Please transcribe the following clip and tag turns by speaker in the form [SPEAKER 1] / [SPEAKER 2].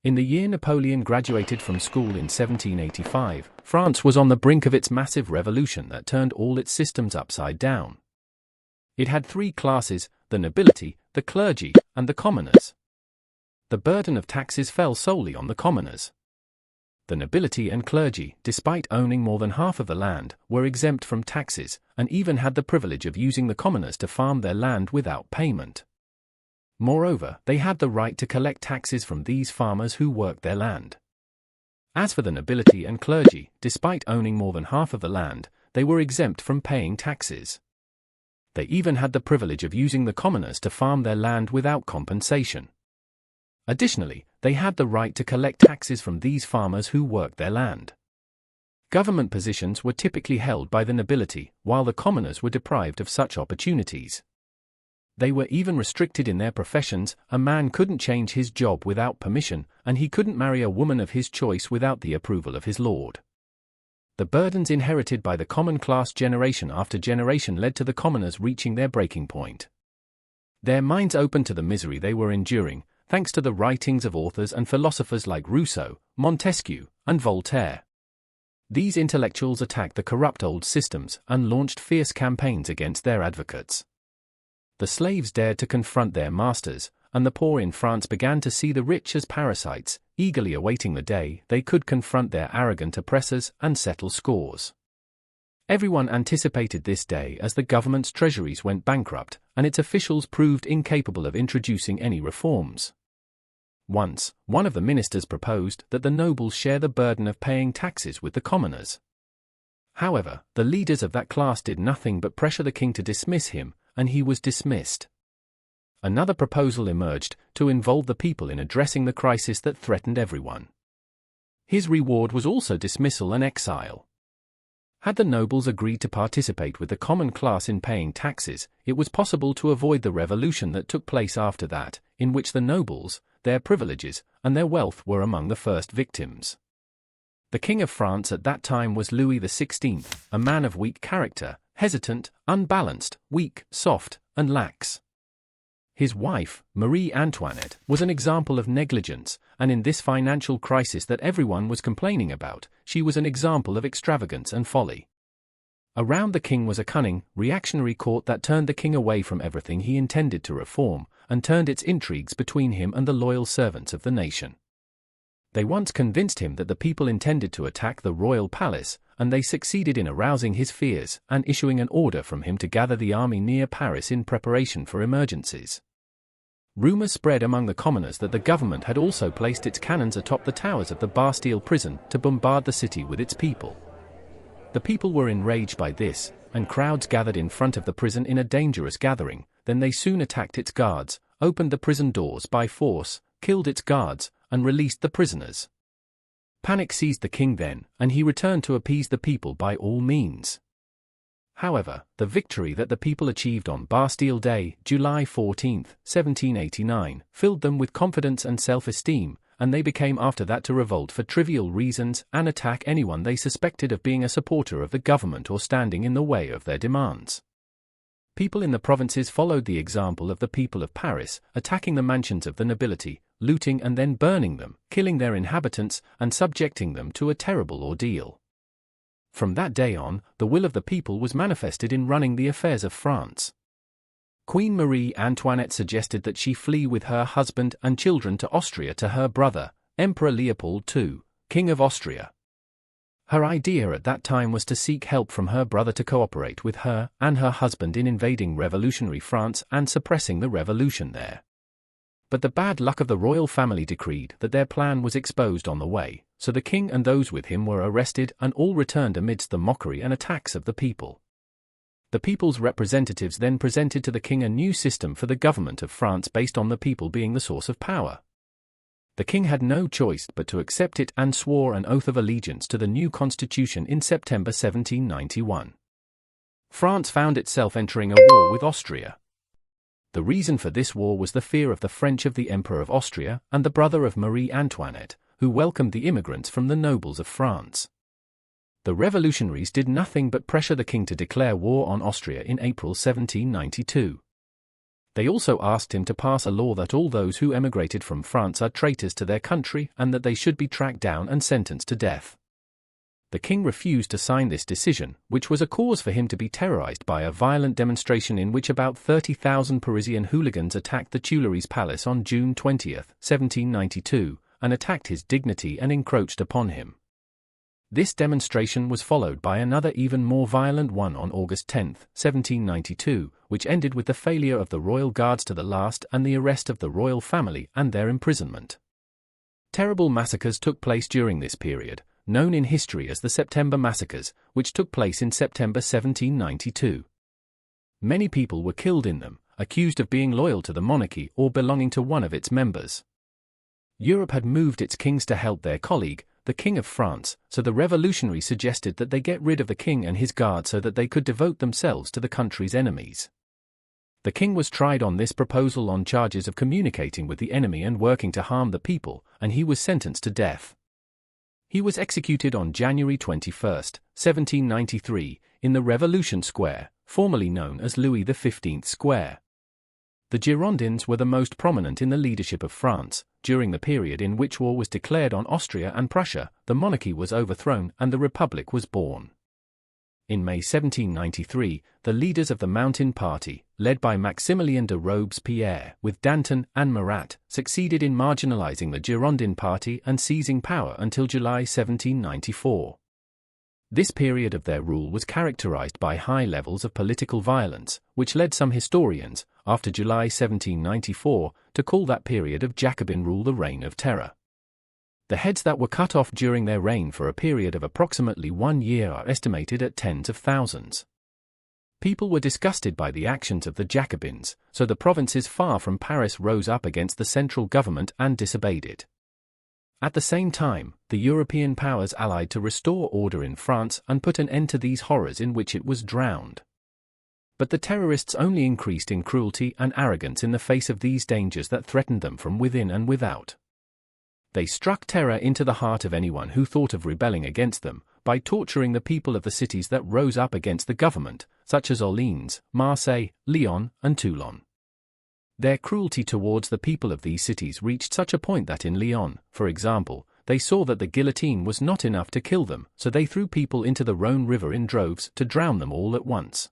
[SPEAKER 1] In the year Napoleon graduated from school in 1785, France was on the brink of its massive revolution that turned all its systems upside down. It had three classes: the nobility, the clergy, and the commoners. The burden of taxes fell solely on the commoners. The nobility and clergy, despite owning more than half of the land, were exempt from taxes, and even had the privilege of using the commoners to farm their land without payment. Moreover, they had the right to collect taxes from these farmers who worked their land. As for the nobility and clergy, despite owning more than half of the land, they were exempt from paying taxes. They even had the privilege of using the commoners to farm their land without compensation. Additionally, they had the right to collect taxes from these farmers who worked their land. Government positions were typically held by the nobility, while the commoners were deprived of such opportunities. They were even restricted in their professions. A man couldn't change his job without permission, and he couldn't marry a woman of his choice without the approval of his lord. The burdens inherited by the common class generation after generation led to the commoners reaching their breaking point. Their minds opened to the misery they were enduring, thanks to the writings of authors and philosophers like Rousseau, Montesquieu, and Voltaire. These intellectuals attacked the corrupt old systems and launched fierce campaigns against their advocates. The slaves dared to confront their masters, and the poor in France began to see the rich as parasites, eagerly awaiting the day they could confront their arrogant oppressors and settle scores. Everyone anticipated this day as the government's treasuries went bankrupt, and its officials proved incapable of introducing any reforms. Once, one of the ministers proposed that the nobles share the burden of paying taxes with the commoners. However, the leaders of that class did nothing but pressure the king to dismiss him, and he was dismissed. Another proposal emerged to involve the people in addressing the crisis that threatened everyone. His reward was also dismissal and exile. Had the nobles agreed to participate with the common class in paying taxes, it was possible to avoid the revolution that took place after that, in which the nobles, their privileges, and their wealth were among the first victims. The King of France at that time was Louis XVI, a man of weak character, hesitant, unbalanced, weak, soft, and lax. His wife, Marie Antoinette, was an example of negligence, and in this financial crisis that everyone was complaining about, she was an example of extravagance and folly. Around the king was a cunning, reactionary court that turned the king away from everything he intended to reform, and turned its intrigues between him and the loyal servants of the nation. They once convinced him that the people intended to attack the royal palace, and they succeeded in arousing his fears and issuing an order from him to gather the army near Paris in preparation for emergencies. Rumors spread among the commoners that the government had also placed its cannons atop the towers of the Bastille prison to bombard the city with its people. The people were enraged by this, and crowds gathered in front of the prison in a dangerous gathering. Then they soon attacked its guards, opened the prison doors by force, killed its guards, and released the prisoners. Panic seized the king then, and he returned to appease the people by all means. However, the victory that the people achieved on Bastille Day, July 14, 1789, filled them with confidence and self-esteem, and they became after that to revolt for trivial reasons and attack anyone they suspected of being a supporter of the government or standing in the way of their demands. People in the provinces followed the example of the people of Paris, attacking the mansions of the nobility, looting and then burning them, killing their inhabitants, and subjecting them to a terrible ordeal. From that day on, the will of the people was manifested in running the affairs of France. Queen Marie Antoinette suggested that she flee with her husband and children to Austria to her brother, Emperor Leopold II, King of Austria. Her idea at that time was to seek help from her brother to cooperate with her and her husband in invading revolutionary France and suppressing the revolution there. But the bad luck of the royal family decreed that their plan was exposed on the way, so the king and those with him were arrested and all returned amidst the mockery and attacks of the people. The people's representatives then presented to the king a new system for the government of France based on the people being the source of power. The king had no choice but to accept it and swore an oath of allegiance to the new constitution in September 1791. France found itself entering a war with Austria. The reason for this war was the fear of the French of the Emperor of Austria and the brother of Marie Antoinette, who welcomed the immigrants from the nobles of France. The revolutionaries did nothing but pressure the king to declare war on Austria in April 1792. They also asked him to pass a law that all those who emigrated from France are traitors to their country and that they should be tracked down and sentenced to death. The king refused to sign this decision, which was a cause for him to be terrorized by a violent demonstration in which about 30,000 Parisian hooligans attacked the Tuileries Palace on June 20, 1792, and attacked his dignity and encroached upon him. This demonstration was followed by another even more violent one on August 10, 1792, which ended with the failure of the royal guards to the last and the arrest of the royal family and their imprisonment. Terrible massacres took place during this period, known in history as the September Massacres, which took place in September 1792. Many people were killed in them, accused of being loyal to the monarchy or belonging to one of its members. Europe had moved its kings to help their colleague, the King of France, so the revolutionaries suggested that they get rid of the king and his guard so that they could devote themselves to the country's enemies. The king was tried on this proposal on charges of communicating with the enemy and working to harm the people, and he was sentenced to death. He was executed on January 21, 1793, in the Revolution Square, formerly known as Louis XV Square. The Girondins were the most prominent in the leadership of France. During the period in which war was declared on Austria and Prussia, the monarchy was overthrown and the Republic was born. In May 1793, the leaders of the Mountain Party, led by Maximilien de Robespierre, with Danton and Marat, succeeded in marginalizing the Girondin party and seizing power until July 1794. This period of their rule was characterized by high levels of political violence, which led some historians, after July 1794, to call that period of Jacobin rule the Reign of Terror. The heads that were cut off during their reign for a period of approximately 1 year are estimated at tens of thousands. People were disgusted by the actions of the Jacobins, so the provinces far from Paris rose up against the central government and disobeyed it. At the same time, the European powers allied to restore order in France and put an end to these horrors in which it was drowned. But the terrorists only increased in cruelty and arrogance in the face of these dangers that threatened them from within and without. They struck terror into the heart of anyone who thought of rebelling against them, by torturing the people of the cities that rose up against the government, such as Orleans, Marseille, Lyon, and Toulon. Their cruelty towards the people of these cities reached such a point that in Lyon, for example, they saw that the guillotine was not enough to kill them, so they threw people into the Rhône River in droves to drown them all at once.